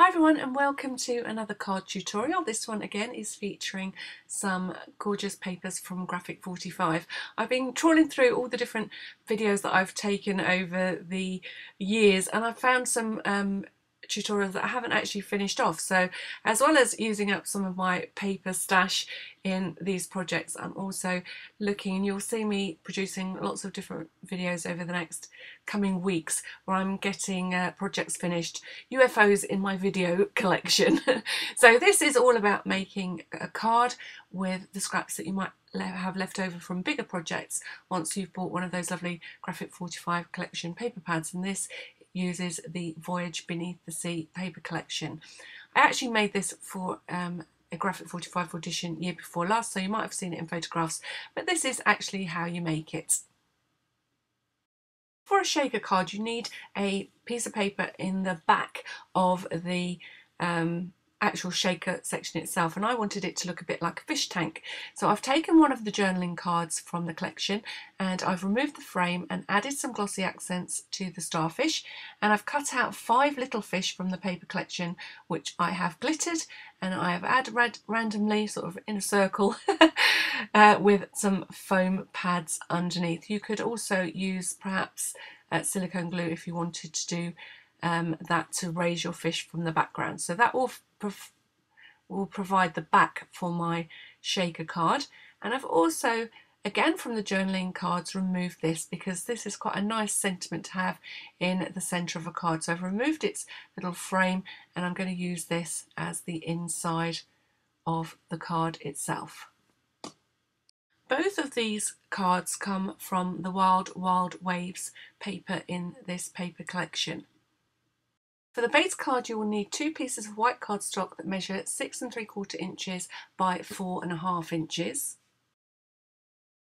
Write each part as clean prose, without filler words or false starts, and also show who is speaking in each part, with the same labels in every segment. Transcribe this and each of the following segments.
Speaker 1: Hi everyone and welcome to another card tutorial. This one again is featuring some gorgeous papers from Graphic 45. I've been trawling through all the different videos that I've taken over the years and I've found some tutorials that I haven't actually finished off. So as well as using up some of my paper stash in these projects, I'm also looking, and you'll see me producing lots of different videos over the next coming weeks where I'm getting projects finished, UFOs in my video collection. So this is all about making a card with the scraps that you might have left over from bigger projects once you've bought one of those lovely Graphic 45 collection paper pads, and this uses the Voyage Beneath the Sea paper collection. I actually made this for a Graphic 45 audition year before last, so you might have seen it in photographs, but this is actually how you make it. For a shaker card, you need a piece of paper in the back of the actual shaker section itself, and I wanted it to look a bit like a fish tank. So I've taken one of the journaling cards from the collection and I've removed the frame and added some glossy accents to the starfish, and I've cut out 5 little fish from the paper collection which I have glittered, and I have added randomly sort of in a circle with some foam pads underneath. You could also use perhaps silicone glue if you wanted to do that to raise your fish from the background. So that will provide the back for my shaker card. And I've also, again from the journaling cards, removed this because this is quite a nice sentiment to have in the centre of a card. So I've removed its little frame and I'm going to use this as the inside of the card itself. Both of these cards come from the Wild Wild Waves paper in this paper collection. For the base card, you will need 2 pieces of white cardstock that measure 6 3/4 inches by 4.5 inches.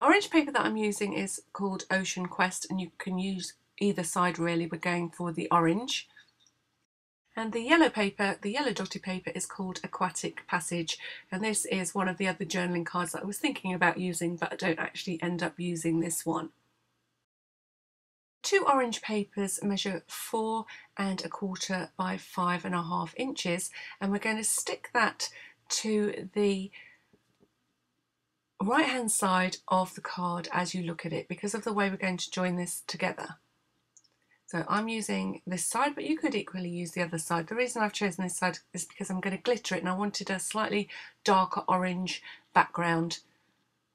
Speaker 1: Orange paper that I'm using is called Ocean Quest, and you can use either side really. We're going for the orange. And the yellow paper, the yellow dotted paper, is called Aquatic Passage, and this is one of the other journaling cards that I was thinking about using, but I don't actually end up using this one. 2 orange papers measure 4 1/4 by 5.5 inches, and we're going to stick that to the right hand side of the card as you look at it because of the way we're going to join this together. So I'm using this side, but you could equally use the other side. The reason I've chosen this side is because I'm going to glitter it and I wanted a slightly darker orange background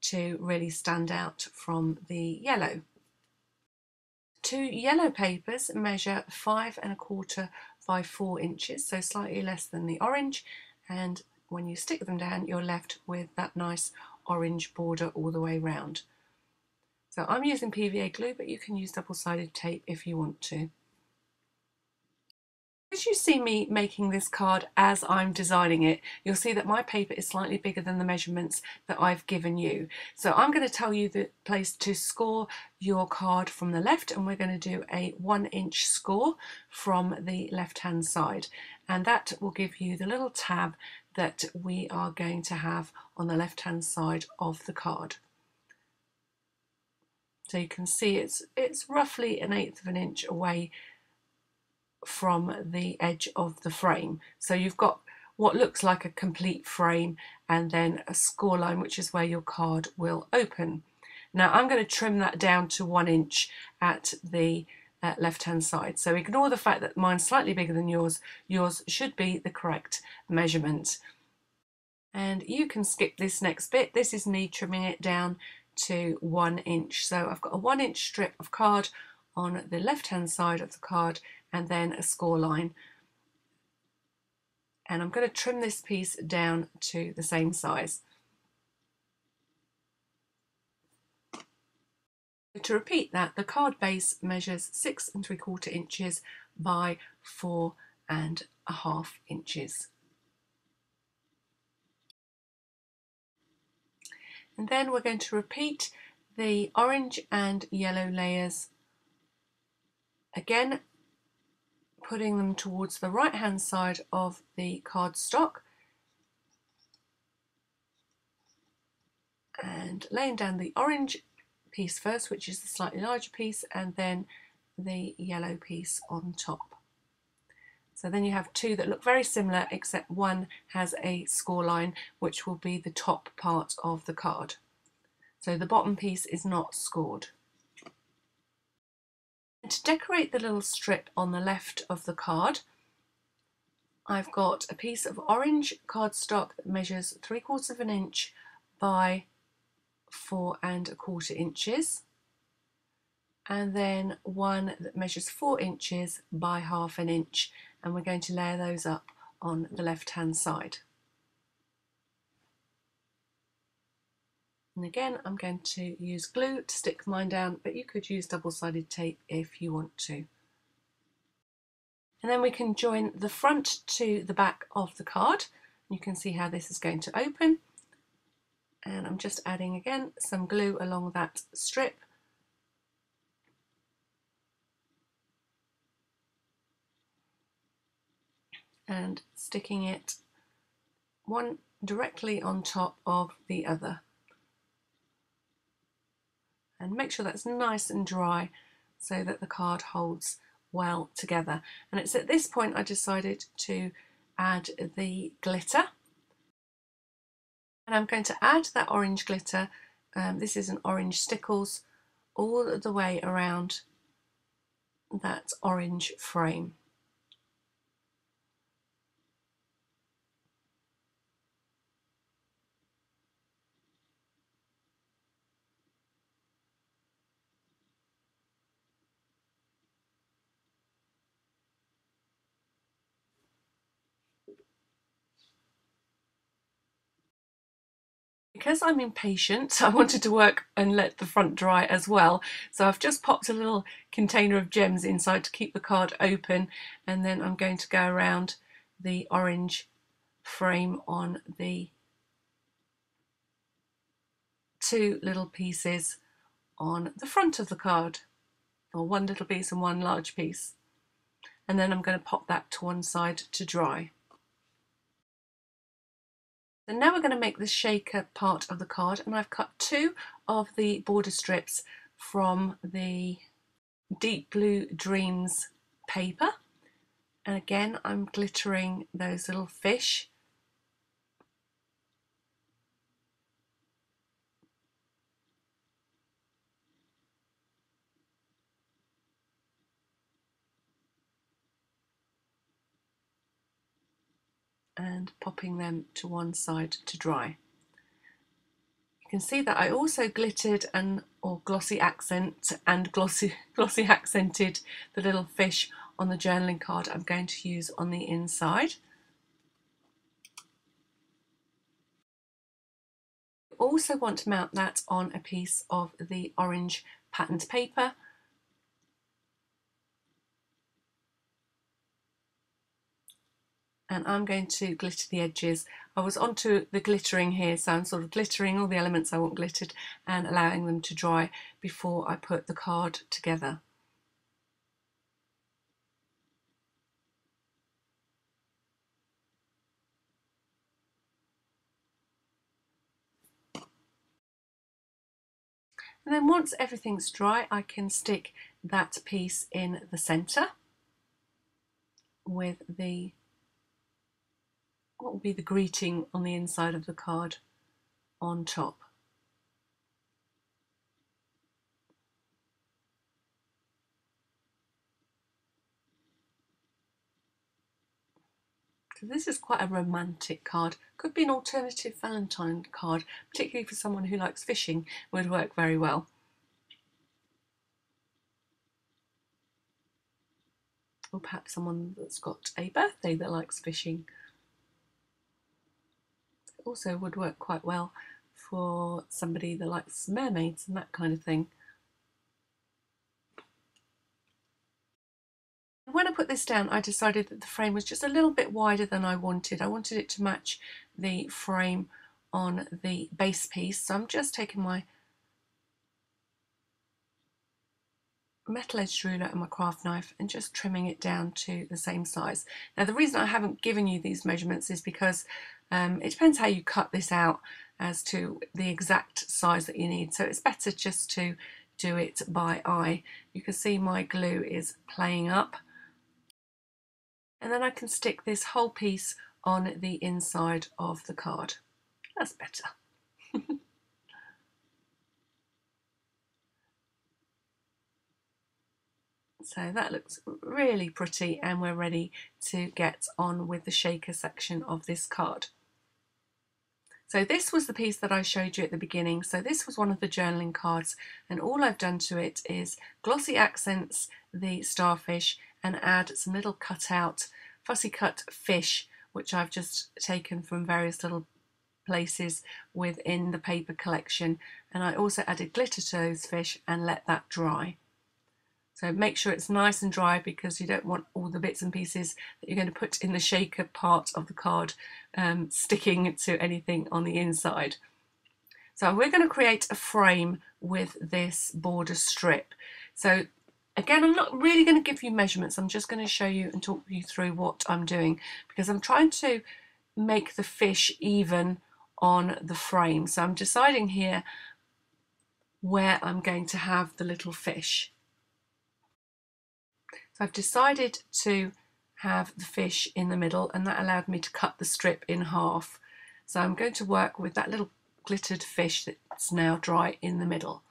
Speaker 1: to really stand out from the yellow. 2 yellow papers measure 5 1/4 by 4 inches, so slightly less than the orange, and when you stick them down you're left with that nice orange border all the way round. So I'm using PVA glue, but you can use double-sided tape if you want to. As you see me making this card as I'm designing it, you'll see that my paper is slightly bigger than the measurements that I've given you. So I'm going to tell you the place to score your card from the left, and we're going to do a 1-inch score from the left-hand side. And that will give you the little tab that we are going to have on the left-hand side of the card. So you can see it's roughly 1/8 of an inch away from the edge of the frame. So you've got what looks like a complete frame and then a score line, which is where your card will open. Now I'm going to trim that down to 1 inch at the left hand side. So ignore the fact that mine's slightly bigger than yours. Yours should be the correct measurement. And you can skip this next bit. This is me trimming it down to 1 inch. So I've got a 1-inch strip of card on the left hand side of the card and then a score line, and I'm going to trim this piece down to the same size. To repeat that, the card base measures 6 3/4 inches by 4.5 inches. And then we're going to repeat the orange and yellow layers again, putting them towards the right hand side of the cardstock and laying down the orange piece first, which is the slightly larger piece, and then the yellow piece on top. So then you have two that look very similar, except one has a score line, which will be the top part of the card. So the bottom piece is not scored. And to decorate the little strip on the left of the card, I've got a piece of orange cardstock that measures 3/4 of an inch by 4¼ inches, and then one that measures 4 inches by ½ an inch, and we're going to layer those up on the left hand side. And again, I'm going to use glue to stick mine down, but you could use double-sided tape if you want to. And then we can join the front to the back of the card. You can see how this is going to open. And I'm just adding again some glue along that strip. And sticking it one directly on top of the other. And make sure that's nice and dry so that the card holds well together. And it's at this point I decided to add the glitter. And I'm going to add that orange glitter, this is an orange stickles, all the way around that orange frame. Because I'm impatient, I wanted to work and let the front dry as well. So I've just popped a little container of gems inside to keep the card open, and then I'm going to go around the orange frame on the two little pieces on the front of the card, or one little piece and one large piece. And then I'm going to pop that to one side to dry. And now we're going to make the shaker part of the card, and I've cut two of the border strips from the Deep Blue Dreams paper, and again I'm glittering those little fish. And popping them to one side to dry. You can see that I also glittered or glossy accented the little fish on the journaling card I'm going to use on the inside. You also want to mount that on a piece of the orange patterned paper. And I'm going to glitter the edges. I was onto the glittering here, so I'm sort of glittering all the elements I want glittered and allowing them to dry before I put the card together. And then once everything's dry, I can stick that piece in the centre with what will be the greeting on the inside of the card on top. So this is quite a romantic card. Could be an alternative Valentine card, particularly for someone who likes fishing, would work very well. Or perhaps someone that's got a birthday that likes fishing. It also would work quite well for somebody that likes mermaids and that kind of thing. When I put this down, I decided that the frame was just a little bit wider than I wanted. I wanted it to match the frame on the base piece, so I'm just taking my metal edged ruler and my craft knife and just trimming it down to the same size. Now the reason I haven't given you these measurements is because it depends how you cut this out as to the exact size that you need, so it's better just to do it by eye. You can see my glue is playing up. and then I can stick this whole piece on the inside of the card. That's better. So that looks really pretty, and we're ready to get on with the shaker section of this card. So this was the piece that I showed you at the beginning. So this was one of the journaling cards, and all I've done to it is glossy accents the starfish and add some little cutout, fussy cut fish, which I've just taken from various little places within the paper collection, and I also added glitter to those fish and let that dry. So make sure it's nice and dry, because you don't want all the bits and pieces that you're going to put in the shaker part of the card sticking to anything on the inside. So we're going to create a frame with this border strip. So again, I'm not really going to give you measurements. I'm just going to show you and talk you through what I'm doing, because I'm trying to make the fish even on the frame. So I'm deciding here where I'm going to have the little fish. So I've decided to have the fish in the middle, and that allowed me to cut the strip in half. So I'm going to work with that little glittered fish that's now dry in the middle.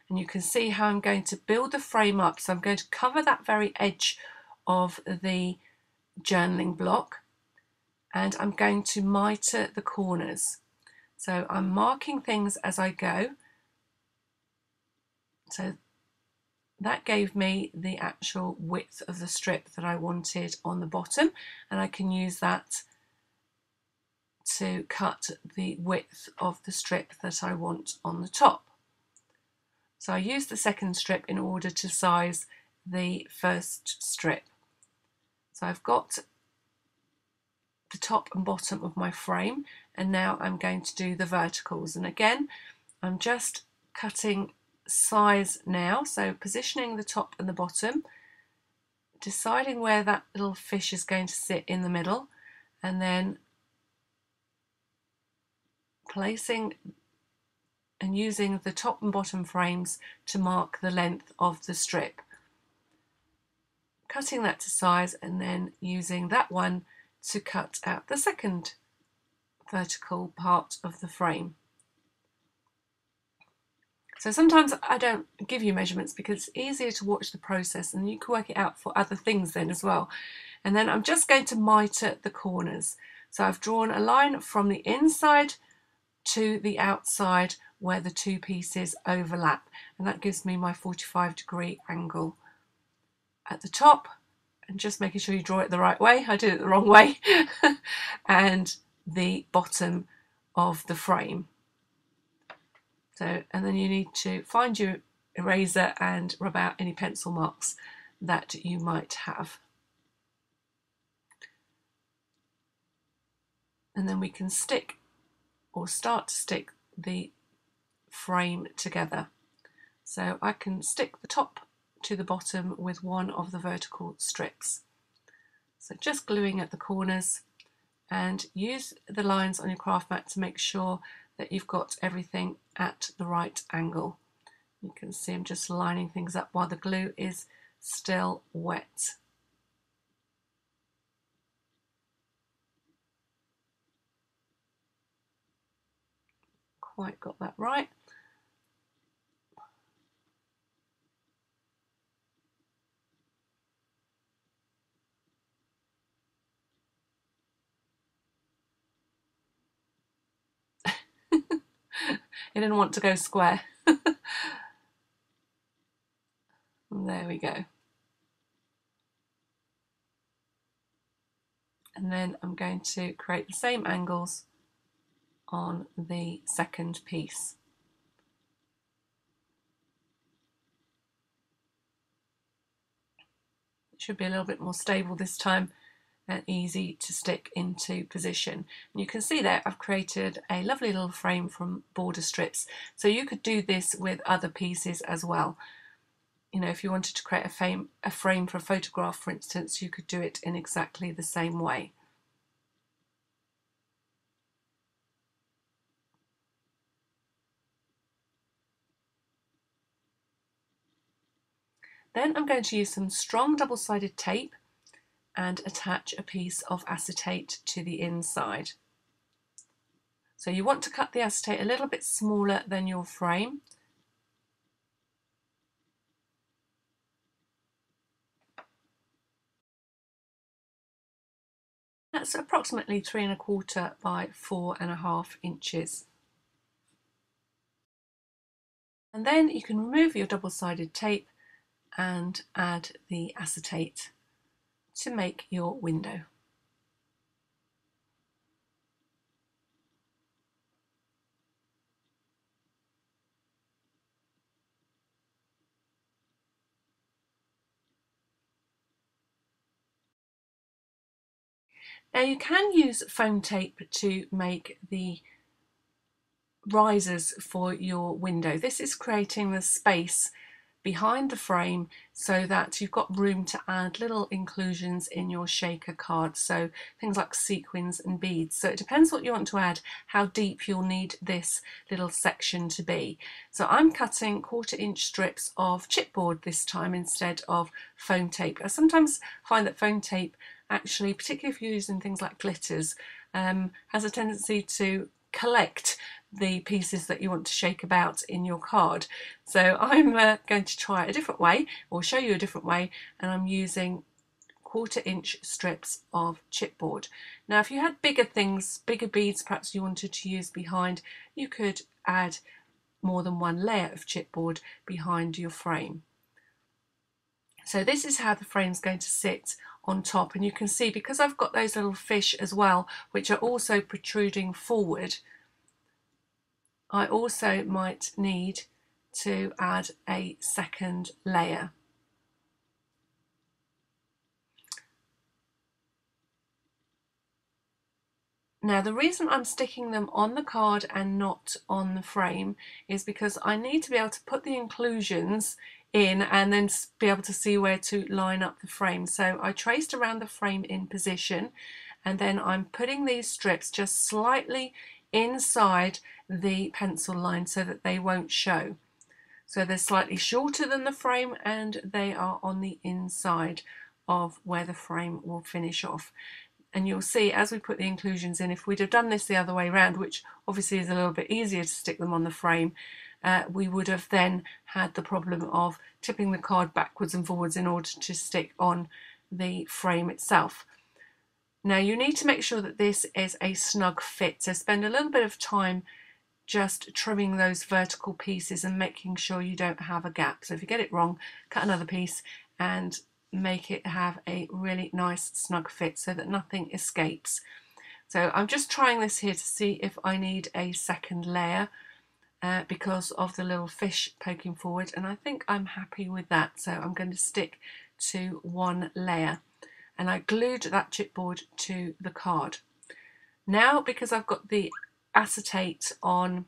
Speaker 1: And you can see how I'm going to build the frame up. So I'm going to cover that very edge of the journaling block, and I'm going to mitre the corners. So I'm marking things as I go. So that gave me the actual width of the strip that I wanted on the bottom, and I can use that to cut the width of the strip that I want on the top. So I used the second strip in order to size the first strip. So I've got the top and bottom of my frame, and now I'm going to do the verticals. And again, I'm just cutting size now, so positioning the top and the bottom, deciding where that little fish is going to sit in the middle, and then placing and using the top and bottom frames to mark the length of the strip, cutting that to size, and then using that one to cut out the second vertical part of the frame. So sometimes I don't give you measurements because it's easier to watch the process, and you can work it out for other things then as well. And then I'm just going to mitre the corners. So I've drawn a line from the inside to the outside where the two pieces overlap, and that gives me my 45-degree angle at the top, and just making sure you draw it the right way. I did it the wrong way. And the bottom of the frame. So, and then you need to find your eraser and rub out any pencil marks that you might have. And then we can stick or start to stick the frame together. So I can stick the top to the bottom with one of the vertical strips. So just gluing at the corners, and use the lines on your craft mat to make sure that you've got everything at the right angle. You can see I'm just lining things up while the glue is still wet. Quite got that right. It didn't want to go square. There we go. And then I'm going to create the same angles on the second piece. It should be a little bit more stable this time and easy to stick into position. And you can see there I've created a lovely little frame from border strips. So you could do this with other pieces as well. You know, if you wanted to create a frame for a photograph, for instance, you could do it in exactly the same way. Then I'm going to use some strong double-sided tape, and attach a piece of acetate to the inside. So you want to cut the acetate a little bit smaller than your frame. That's approximately 3¼ by 4½ inches. And then you can remove your double-sided tape and add the acetate to make your window. Now you can use foam tape to make the risers for your window. This is creating the space behind the frame so that you've got room to add little inclusions in your shaker card, so things like sequins and beads. So it depends what you want to add, how deep you'll need this little section to be. So I'm cutting 1/4 inch strips of chipboard this time instead of foam tape. I sometimes find that foam tape actually, particularly if you're using things like glitters, has a tendency to collect the pieces that you want to shake about in your card. So I'm going to try a different way, or show you a different way, and I'm using 1/4 inch strips of chipboard. Now if you had bigger things, bigger beads perhaps you wanted to use behind, you could add more than one layer of chipboard behind your frame. So this is how the frame's going to sit on top, and you can see because I've got those little fish as well which are also protruding forward, I also might need to add a second layer. Now the reason I'm sticking them on the card and not on the frame is because I need to be able to put the inclusions in and then be able to see where to line up the frame. So I traced around the frame in position, and then I'm putting these strips just slightly inside the pencil line so that they won't show. So they're slightly shorter than the frame and they are on the inside of where the frame will finish off. And you'll see as we put the inclusions in, if we'd have done this the other way around, which obviously is a little bit easier to stick them on the frame, we would have then had the problem of tipping the card backwards and forwards in order to stick on the frame itself. Now you need to make sure that this is a snug fit, so spend a little bit of time just trimming those vertical pieces and making sure you don't have a gap. So if you get it wrong, cut another piece and make it have a really nice snug fit so that nothing escapes. So I'm just trying this here to see if I need a second layer because of the little fish poking forward, and I think I'm happy with that. So I'm going to stick to one layer, and I glued that chipboard to the card. Now because I've got the acetate on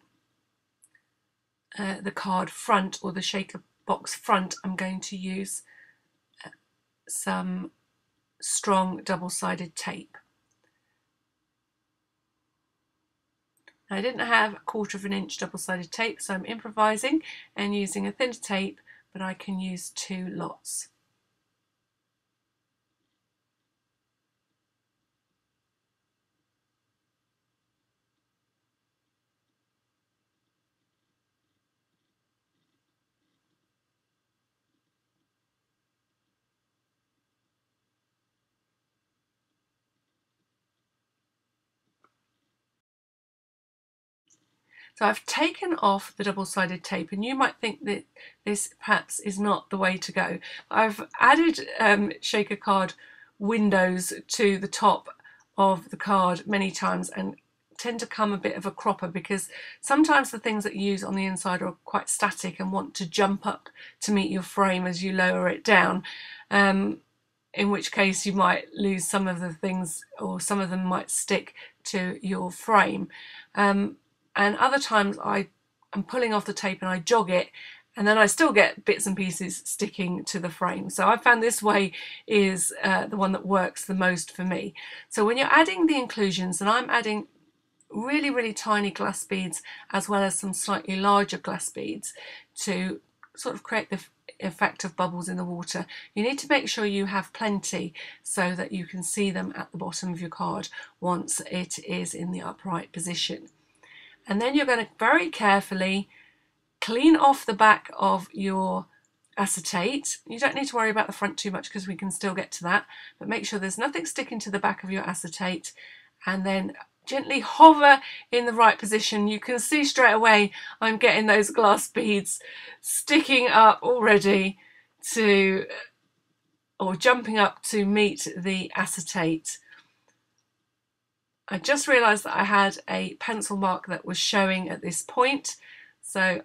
Speaker 1: the card front, or the shaker box front, I'm going to use some strong double-sided tape. Now, I didn't have 1/4 inch double-sided tape, so I'm improvising and using a thinner tape, but I can use 2 lots. So I've taken off the double-sided tape, and you might think that this perhaps is not the way to go. I've added shaker card windows to the top of the card many times and tend to come a bit of a cropper, because sometimes the things that you use on the inside are quite static and want to jump up to meet your frame as you lower it down. In which case you might lose some of the things, or some of them might stick to your frame. And other times I'm pulling off the tape and I jog it, and then I still get bits and pieces sticking to the frame. So I found this way is the one that works the most for me. So when you're adding the inclusions, and I'm adding really, really tiny glass beads as well as some slightly larger glass beads to sort of create the effect of bubbles in the water. You need to make sure you have plenty so that you can see them at the bottom of your card once it is in the upright position. And then you're going to very carefully clean off the back of your acetate. You don't need to worry about the front too much because we can still get to that, but make sure there's nothing sticking to the back of your acetate, and then gently hover in the right position. You can see straight away I'm getting those glass beads sticking up already to, or jumping up to meet the acetate. I just realised that I had a pencil mark that was showing at this point, so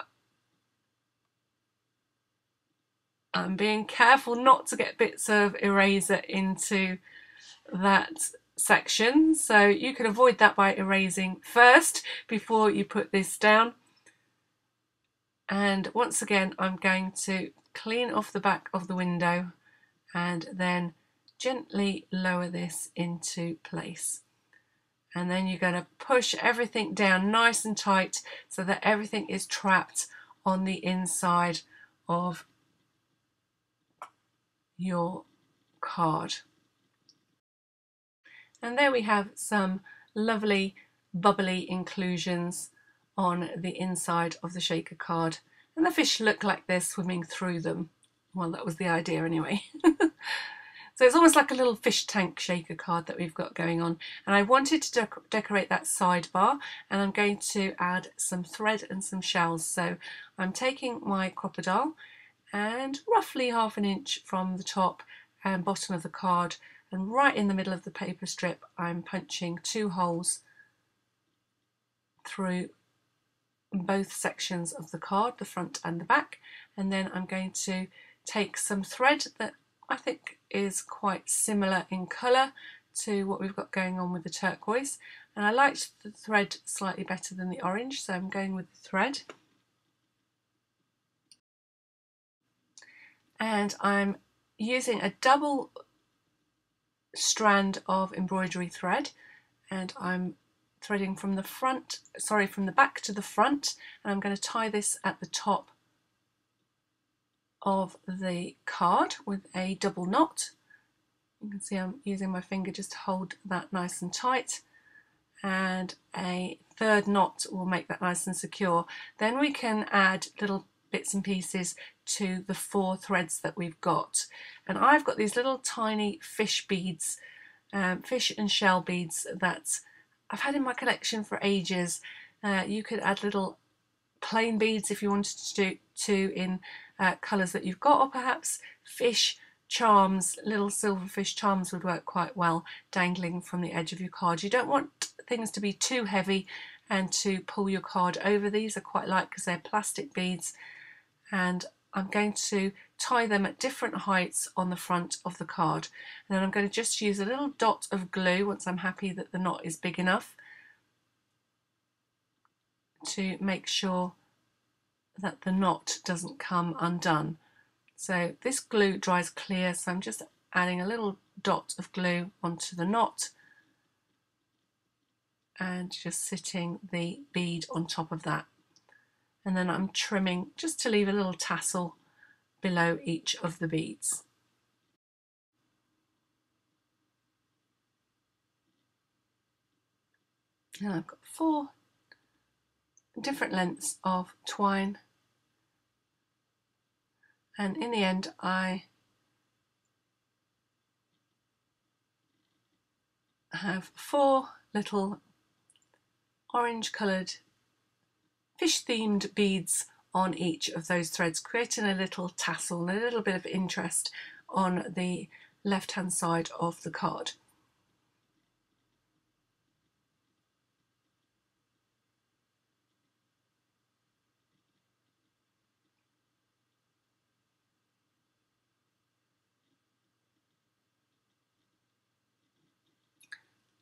Speaker 1: I'm being careful not to get bits of eraser into that section, so you can avoid that by erasing first before you put this down. And once again I'm going to clean off the back of the window and then gently lower this into place. And then you're going to push everything down nice and tight so that everything is trapped on the inside of your card. And there we have some lovely bubbly inclusions on the inside of the shaker card, and the fish look like they're swimming through them. Well, that was the idea anyway. So it's almost like a little fish tank shaker card that we've got going on, and I wanted to decorate that sidebar, and I'm going to add some thread and some shells. So I'm taking my crocodile and roughly 1/2 inch from the top and bottom of the card, and right in the middle of the paper strip I'm punching 2 holes through both sections of the card, the front and the back, and then I'm going to take some thread that I think is quite similar in colour to what we've got going on with the turquoise, and I liked the thread slightly better than the orange, so I'm going with the thread. And I'm using a double strand of embroidery thread, and I'm threading from the back to the front, and I'm going to tie this at the top of the card with a double knot. You can see I'm using my finger just to hold that nice and tight, and a 3rd knot will make that nice and secure. Then we can add little bits and pieces to the 4 threads that we've got, and I've got these little tiny fish beads, fish and shell beads that I've had in my collection for ages. You could add little plain beads if you wanted to do in colours that you've got, or perhaps fish charms, little silver fish charms would work quite well dangling from the edge of your card. You don't want things to be too heavy and to pull your card over. These are quite light because they're plastic beads, and I'm going to tie them at different heights on the front of the card, and then I'm going to just use a little dot of glue once I'm happy that the knot is big enough to make sure that the knot doesn't come undone. So this glue dries clear, so I'm just adding a little dot of glue onto the knot and just sitting the bead on top of that. And then I'm trimming just to leave a little tassel below each of the beads. And I've got 4 different lengths of twine, and in the end I have 4 little orange coloured fish themed beads on each of those threads, creating a little tassel and a little bit of interest on the left hand side of the card.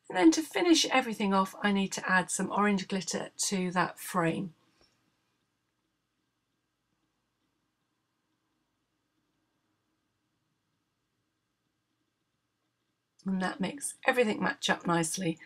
Speaker 1: And then to finish everything off, I need to add some orange glitter to that frame. And that makes everything match up nicely.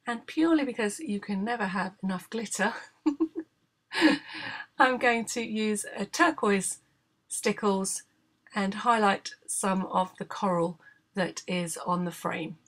Speaker 1: and purely because you can never have enough glitter, I'm going to use a turquoise stickles and highlight some of the coral that is on the frame.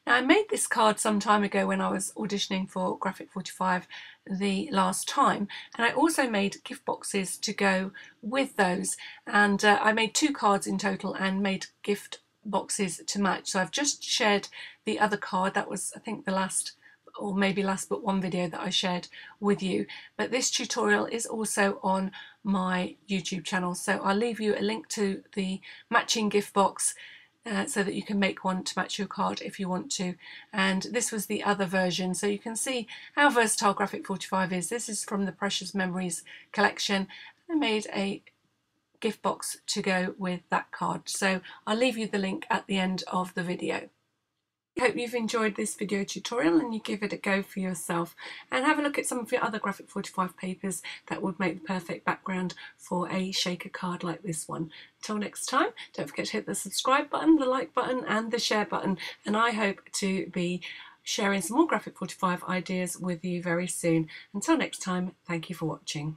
Speaker 1: Now, I made this card some time ago when I was auditioning for Graphic 45 the last time, and I also made gift boxes to go with those, and I made 2 cards in total and made gift boxes to match. So I've just shared the other card. That was, I think, the last, or maybe last but one video that I shared with you, but this tutorial is also on my YouTube channel, so I'll leave you a link to the matching gift box so that you can make one to match your card if you want to. And this was the other version, so you can see how versatile Graphic 45 is. This is from the Precious Memories collection. I made a gift box to go with that card, so I'll leave you the link at the end of the video. I hope you've enjoyed this video tutorial and you give it a go for yourself, and have a look at some of your other Graphic 45 papers that would make the perfect background for a shaker card like this one. Until next time, don't forget to hit the subscribe button, the like button and the share button, and I hope to be sharing some more Graphic 45 ideas with you very soon. Until next time, thank you for watching.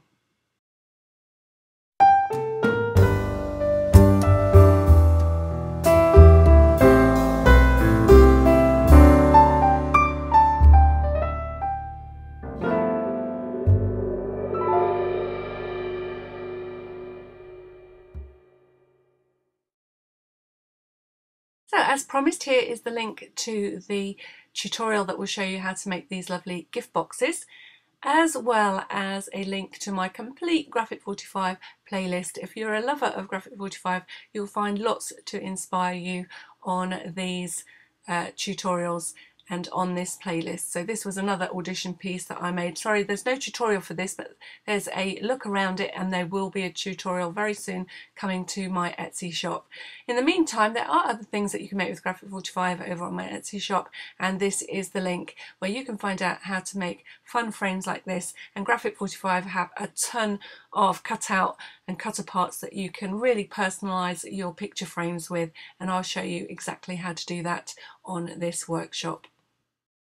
Speaker 1: So as promised, here is the link to the tutorial that will show you how to make these lovely gift boxes, as well as a link to my complete Graphic 45 playlist. If you're a lover of Graphic 45, you'll find lots to inspire you on these tutorials and on this playlist. So this was another audition piece that I made. Sorry, there's no tutorial for this, but there's a look around it, and there will be a tutorial very soon coming to my Etsy shop. In the meantime, there are other things that you can make with Graphic 45 over on my Etsy shop, and this is the link where you can find out how to make fun frames like this. And Graphic 45 have a ton of cutout and cutter parts that you can really personalize your picture frames with, and I'll show you exactly how to do that on this workshop.